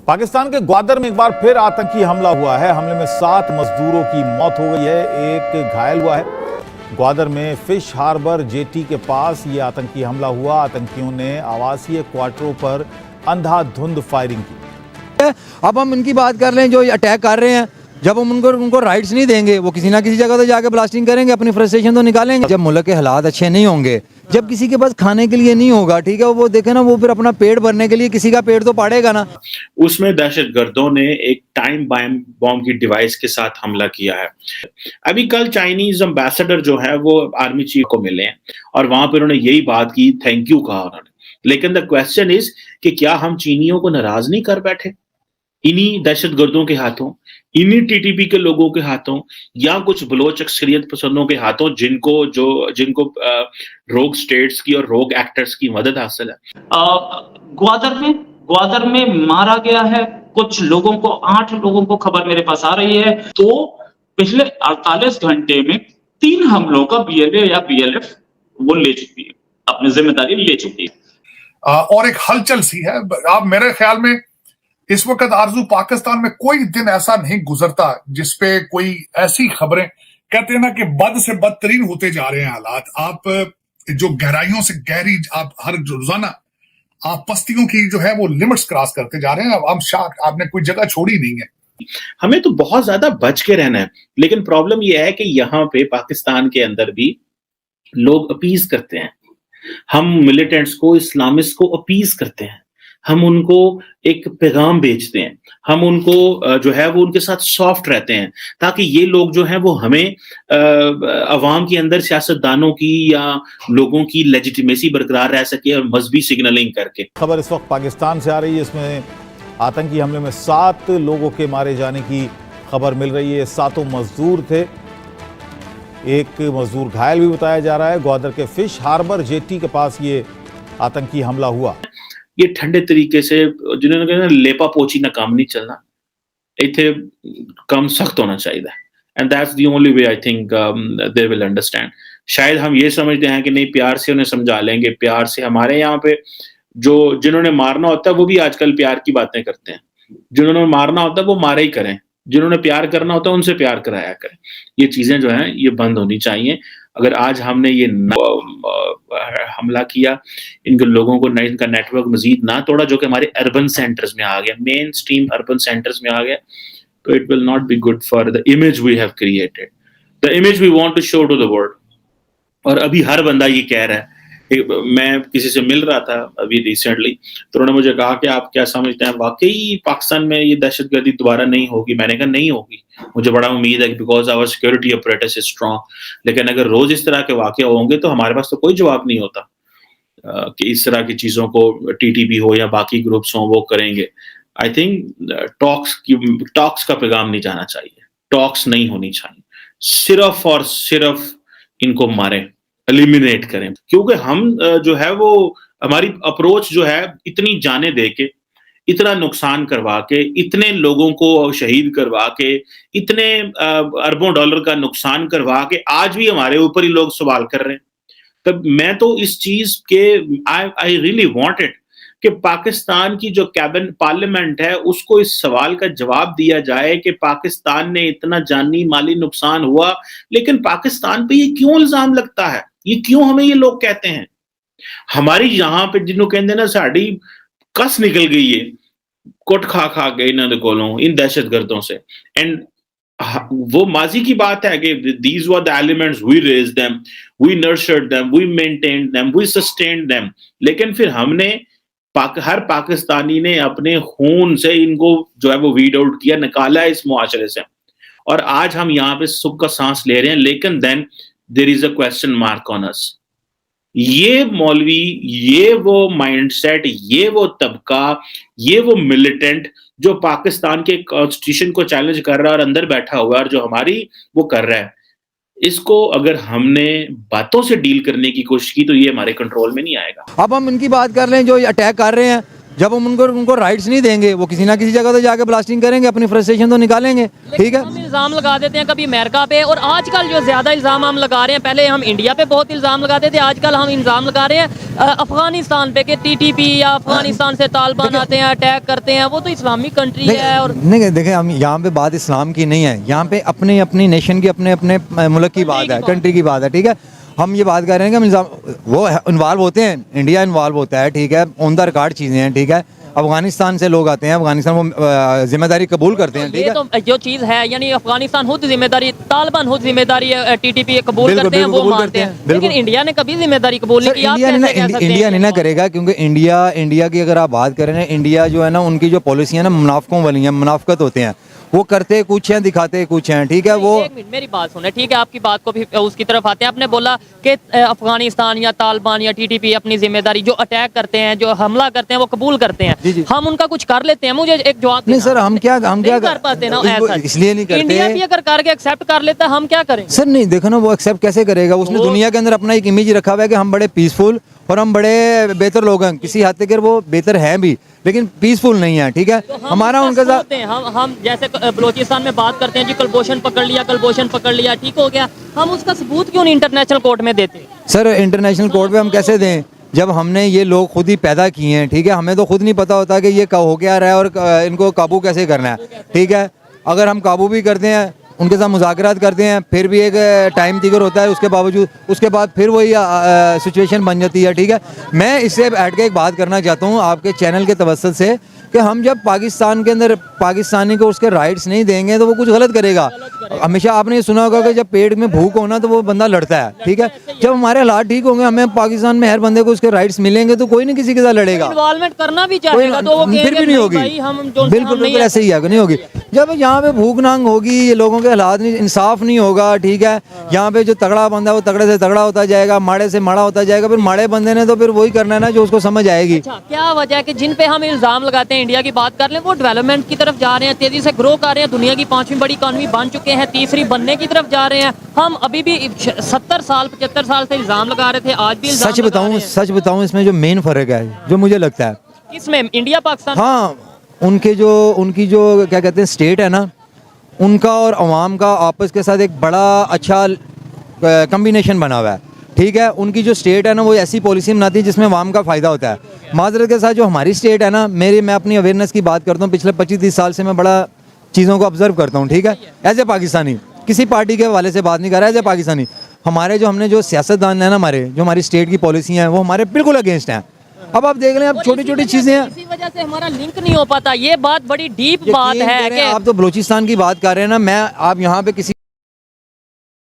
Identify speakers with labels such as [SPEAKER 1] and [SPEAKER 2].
[SPEAKER 1] पाकिस्तान के ग्वादर में एक बार फिर आतंकी हमला हुआ है। हमले में 7 मजदूरों की मौत हो गई है, एक घायल हुआ है। ग्वादर में फिश हार्बर जेटी के पास ये आतंकी हमला हुआ। आतंकियों ने आवासीय क्वार्टरों पर अंधाधुंध फायरिंग की।
[SPEAKER 2] अब हम इनकी बात कर लें, जो अटैक कर रहे हैं, जब हम उनको राइट्स नहीं देंगे, वो किसी ना किसी जगह तो जाके ब्लास्टिंग करेंगे, अपनी फ्रस्ट्रेशन तो निकालेंगे। जब मुल्क के हालात अच्छे नहीं होंगे, जब किसी के पास खाने के लिए नहीं होगा, ठीक है, वो देखे ना, वो फिर अपना पेट भरने के लिए किसी का पेट तो पाड़ेगा ना।
[SPEAKER 3] उसमें दहशतगर्दों ने एक टाइम बॉम्ब की डिवाइस के साथ हमला किया है। अभी कल चाइनीज एम्बेसडर जो है वो आर्मी चीफ को मिले हैं और वहां पर उन्होंने यही बात की, थैंक यू कहा उन्होंने। लेकिन द क्वेश्चन इज कि क्या हम चीनियों को नाराज नहीं कर बैठे इन्हीं दहशतगर्दों के हाथों, इन्हीं टीटीपी के लोगों के हाथों, या कुछ बलोच अक्सरियत पसंदों के हाथों जिनको रोग स्टेट्स की और रोग एक्टर्स की मदद हासिल है।
[SPEAKER 4] ग्वादर में मारा गया है कुछ लोगों को, 8 लोगों को खबर मेरे पास आ रही है। तो पिछले 48 घंटे में 3 हमलों का बीएलए या बीएलएफ वो ले चुकी है, अपनी जिम्मेदारी ले चुकी है।
[SPEAKER 5] और एक हलचल सी है। आप मेरे ख्याल में इस वक्त आरजू पाकिस्तान में कोई दिन ऐसा नहीं गुजरता जिसपे कोई ऐसी खबरें, कहते हैं ना कि बद से बदतरीन होते जा रहे हैं हालात। आप जो गहराइयों से गहरी, आप हर रोजाना आप पस्तियों की जो है वो लिमिट्स क्रॉस करते जा रहे हैं। अब आपने कोई जगह छोड़ी नहीं है।
[SPEAKER 3] हमें तो बहुत ज्यादा बच के रहना है, लेकिन प्रॉब्लम यह है कि यहाँ पे पाकिस्तान के अंदर भी लोग अपीज करते हैं। हम मिलिटेंट्स को, इस्लामिस्ट को अपीज करते हैं, हम उनको एक पैगाम भेजते हैं, हम उनको जो है वो उनके साथ सॉफ्ट रहते हैं, ताकि ये लोग जो हैं वो हमें अवाम के अंदर सियासतदानों की या लोगों की लेजिटिमेसी बरकरार रह सके और मजहबी सिग्नलिंग करके।
[SPEAKER 1] खबर इस वक्त पाकिस्तान से आ रही है, इसमें आतंकी हमले में 7 लोगों के मारे जाने की खबर मिल रही है। 7 मजदूर थे, एक मजदूर घायल भी बताया जा रहा है। ग्वादर के फिश हार्बर जेटी के पास ये आतंकी हमला हुआ।
[SPEAKER 3] ये ठंडे तरीके से, जिन्होंने कहा लेपा पोची ना काम नहीं चलना, इथे कम सख्त होना चाहिए, and that's the only way I think they will understand. शायद हम ये समझते हैं कि नहीं, प्यार से उन्हें समझा लेंगे, प्यार से। हमारे यहाँ पे जिन्होंने मारना होता है वो भी आजकल प्यार की बातें करते हैं। जिन्होंने मारना होता है वो मारे ही करें, जिन्होंने प्यार करना होता है उनसे प्यार कराया करें। ये चीजें जो हैं ये बंद होनी चाहिए। अगर आज हमने ये हमला किया, इनके लोगों को इनका नेटवर्क मजीद ना तोड़ा, जो कि हमारे अर्बन सेंटर्स में आ गया, मेन स्ट्रीम अर्बन सेंटर्स में आ गया, तो it will not be good for the image we have created, the image we want to show to the world. और अभी हर बंदा ये कह रहा है। मैं किसी से मिल रहा था अभी रिसेंटली, तो उन्होंने मुझे कहा कि आप क्या समझते हैं, वाकई पाकिस्तान में ये दहशतगर्दी दोबारा नहीं होगी? मैंने कहा नहीं होगी, मुझे बड़ा उम्मीद है, because our security apparatus is strong. लेकिन अगर रोज इस तरह के वाकये होंगे तो हमारे पास तो कोई जवाब नहीं होता कि इस तरह की चीजों को टीटीपी हो या बाकी ग्रुप्स हो वो करेंगे। आई थिंक टॉक्स का पैगाम नहीं जाना चाहिए, टॉक्स नहीं होनी चाहिए, सिर्फ और सिर्फ इनको मारें, एलिमिनेट करें। क्योंकि हम जो है वो, हमारी अप्रोच जो है, इतनी जाने दे के, इतना नुकसान करवा के, इतने लोगों को शहीद करवा के, इतने अरबों डॉलर का नुकसान करवा के, आज भी हमारे ऊपर ही लोग सवाल कर रहे हैं। तब मैं तो इस चीज के आई रियली वांट इट कि पाकिस्तान की जो कैबिनेट पार्लियामेंट है उसको इस सवाल का जवाब दिया जाए कि पाकिस्तान ने इतना जानी माली नुकसान हुआ, लेकिन पाकिस्तान पे ये क्यों इल्जाम लगता है? ये क्यों हमें ये लोग कहते हैं? हमारी यहाँ पे जिन्हों कहते ना साड़ी कस निकल गई है, कुट खा गए इन्होंने कोलों इन दहशतगर्दों से। एंड वो माजी की बात है कि these were the elements, we raised them, we nurtured them, we maintained them, we sustained them। लेकिन फिर हमने हर पाकिस्तानी ने अपने खून से इनको जो है वो वीड आउट किया, निकाला है इस मुआशरे से। और आज हम यहाँ पे सुख का सांस ले रहे हैं, लेकिन then there is a question mark on us. ये मौलवी, ये वो माइंडसेट, ये वो तबका, ये वो मिलिटेंट जो पाकिस्तान के कॉन्स्टिट्यूशन को चैलेंज कर रहा है और अंदर बैठा हुआ है और जो हमारी वो कर रहा है, इसको अगर हमने बातों से डील करने की कोशिश की तो ये हमारे कंट्रोल में नहीं आएगा।
[SPEAKER 2] अब हम इनकी बात कर लें, जो अटैक कर रहे हैं, जब हम उनको राइट्स नहीं देंगे, वो किसी ना किसी जगह तो जाके ब्लास्टिंग करेंगे, अपनी फ्रस्ट्रेशन तो निकालेंगे, ठीक है।
[SPEAKER 6] हम इल्ज़ाम लगा देते हैं कभी अमेरिका पे, और आजकल जो ज़्यादा इल्ज़ाम हम लगा रहे हैं, पहले हम इंडिया पे बहुत इल्ज़ाम लगाते थे, आजकल हम इल्ज़ाम लगा रहे हैं अफगानिस्तान पे कि TTP या अफगानिस्तान से तालिबान आते हैं, अटैक करते हैं। वो तो इस्लामिक कंट्री है। और
[SPEAKER 2] नहीं देखें, हम यहाँ पे बात इस्लाम की नहीं है, यहाँ पे अपने अपनी नेशन की, अपने अपने मुल्क की बात है, कंट्री की बात है, ठीक है। हम ये बात कर रहे हैं कि हम वो इन्वॉल्व होते हैं, इंडिया इन्वॉल्व होता है, ठीक है, ऑन द रिकॉर्ड चीज़ें हैं, ठीक है। अफगानिस्तान से लोग आते हैं, अफगानिस्तान वो जिम्मेदारी कबूल करते हैं, ठीक
[SPEAKER 6] ये
[SPEAKER 2] है।
[SPEAKER 6] तो जो चीज़ है, यानी अफगानिस्तान खुद जिम्मेदारी, तालिबान खुद जिम्मेदारी TTP कबूल करते हैं, वो मानते हैं, लेकिन इंडिया ने कभी जिम्मेदारी कबूल नहीं की। आप कैसे कह सकते हैं?
[SPEAKER 2] इंडिया नहीं ना करेगा, क्योंकि इंडिया की अगर आप बात करें ना, इंडिया जो है ना, उनकी जो पॉलिसी है ना, मुनाफिकों वाली है, मुनाफिकत होते हैं, वो करते कुछ हैं, दिखाते कुछ हैं, ठीक है। वो
[SPEAKER 6] एक मिनट मेरी बात सुने, ठीक है, आपकी बात को भी उसकी तरफ आते हैं। आपने बोला कि अफगानिस्तान या तालिबान या TTP अपनी जिम्मेदारी, जो अटैक करते हैं, जो हमला करते हैं, वो कबूल करते हैं।
[SPEAKER 2] जी, जी।
[SPEAKER 6] हम उनका कुछ कर लेते हैं? मुझे एक जवाब
[SPEAKER 2] नहीं सर, हम क्या
[SPEAKER 6] कर पाते ना, ऐसा
[SPEAKER 2] इसलिए नहीं करते।
[SPEAKER 6] इंडिया भी अगर करके एक्सेप्ट कर लेता है, हम क्या करेंगे?
[SPEAKER 2] सर नहीं, देखो ना, वो एक्सेप्ट कैसे करेगा? उसने दुनिया के अंदर अपना एक इमेज रखा हुआ है कि हम बड़े पीसफुल और हम बड़े बेहतर लोग हैं। किसी हद तक वो बेहतर हैं भी, लेकिन पीसफुल नहीं है, ठीक है। हमारा उनके साथ
[SPEAKER 6] हम जैसे बलोचिस्तान में बात करते हैं जी, कलभूषण पकड़ लिया, ठीक हो गया, हम उसका सबूत क्यों नहीं इंटरनेशनल कोर्ट में देते?
[SPEAKER 2] सर इंटरनेशनल कोर्ट पे हम कैसे दें, जब हमने ये लोग खुद ही पैदा किए हैं, ठीक है। हमें तो खुद नहीं पता होता कि ये हो क्या रहा है और इनको काबू कैसे करना है, ठीक है। अगर हम काबू भी करते हैं, उनके साथ मुज़ाकरात करते हैं, फिर भी एक टाइम तिगर होता है, उसके बाद फिर वही सिचुएशन बन जाती है, ठीक है। मैं इससे हट के एक बात करना चाहता हूँ आपके चैनल के तवज्जुह से, कि हम जब पाकिस्तान के अंदर पाकिस्तानी को उसके राइट्स नहीं देंगे तो वो कुछ गलत करेगा। हमेशा आपने ये सुना होगा कि जब पेट में भूख होना तो वो बंदा लड़ता है, ठीक है। जब हमारे हालात ठीक होंगे, हमें पाकिस्तान में हर बंदे को उसके राइट्स मिलेंगे, तो कोई नहीं किसी के साथ लड़ेगा।
[SPEAKER 6] इन्वॉल्वमेंट करना भी चाहेगा तो वो
[SPEAKER 2] फिर भी नहीं होगी, बिल्कुल ऐसे ही है, नहीं होगी। जब यहाँ पे भूख नांग होगी, ये लोगों के हालात नहीं, इंसाफ नहीं होगा, ठीक है। यहाँ पे जो तगड़ा बंदा है वो तगड़े से तगड़ा होता जाएगा, माड़े से माड़ा होता जाएगा, फिर माड़े बंदे ने तो फिर वही करना है ना जो उसको समझ आएगी।
[SPEAKER 6] क्या वजह है कि जिन पे हम इल्जाम लगाते हैं, इंडिया की बात कर लें, वो डेवलपमेंट की तरफ जा रहे हैं, तेजी से ग्रो कर रहे हैं, दुनिया की 5वीं बड़ी इकॉनमी बन चुके हैं, तीसरी बनने की तरफ जा रहे हैं। हम अभी भी 70 साल 75 साल से इल्जाम लगा रहे थे, आज भी
[SPEAKER 2] सच बताऊं इसमें जो मेन फर्क है, जो मुझे लगता है,
[SPEAKER 6] इसमें इंडिया पाकिस्तान,
[SPEAKER 2] हाँ, उनकी जो क्या कहते हैं स्टेट है ना, उनका और अवाम का आपस के साथ एक बड़ा अच्छा कम्बिनेशन बना हुआ है, ठीक है। उनकी जो स्टेट है ना, वो ऐसी पॉलिसी बनाती है जिसमें अवाम का फ़ायदा होता है। माजरत के साथ जो हमारी स्टेट है ना, मैं अपनी अवेयरनेस की बात करता हूँ, पिछले 25-30 साल से मैं बड़ा चीज़ों को ऑब्जर्व करता हूँ, ठीक है। एज ए पाकिस्तानी, किसी पार्टी के हवाले से बात नहीं कर रहा है, एज ए पाकिस्तानी, हमने जो सियासतदान है ना, जो हमारी स्टेट की पॉलिसी हैं, वो हमारे बिल्कुल अगेंस्ट हैं। अब आप देख लें, अब छोटी चीज़ें हैं,
[SPEAKER 6] इसी वजह से हमारा लिंक नहीं हो पाता। ये बात बड़ी डीप बात है कि
[SPEAKER 2] आप तो बलूचिस्तान की बात कर रहे हैं ना, आप यहाँ पे किसी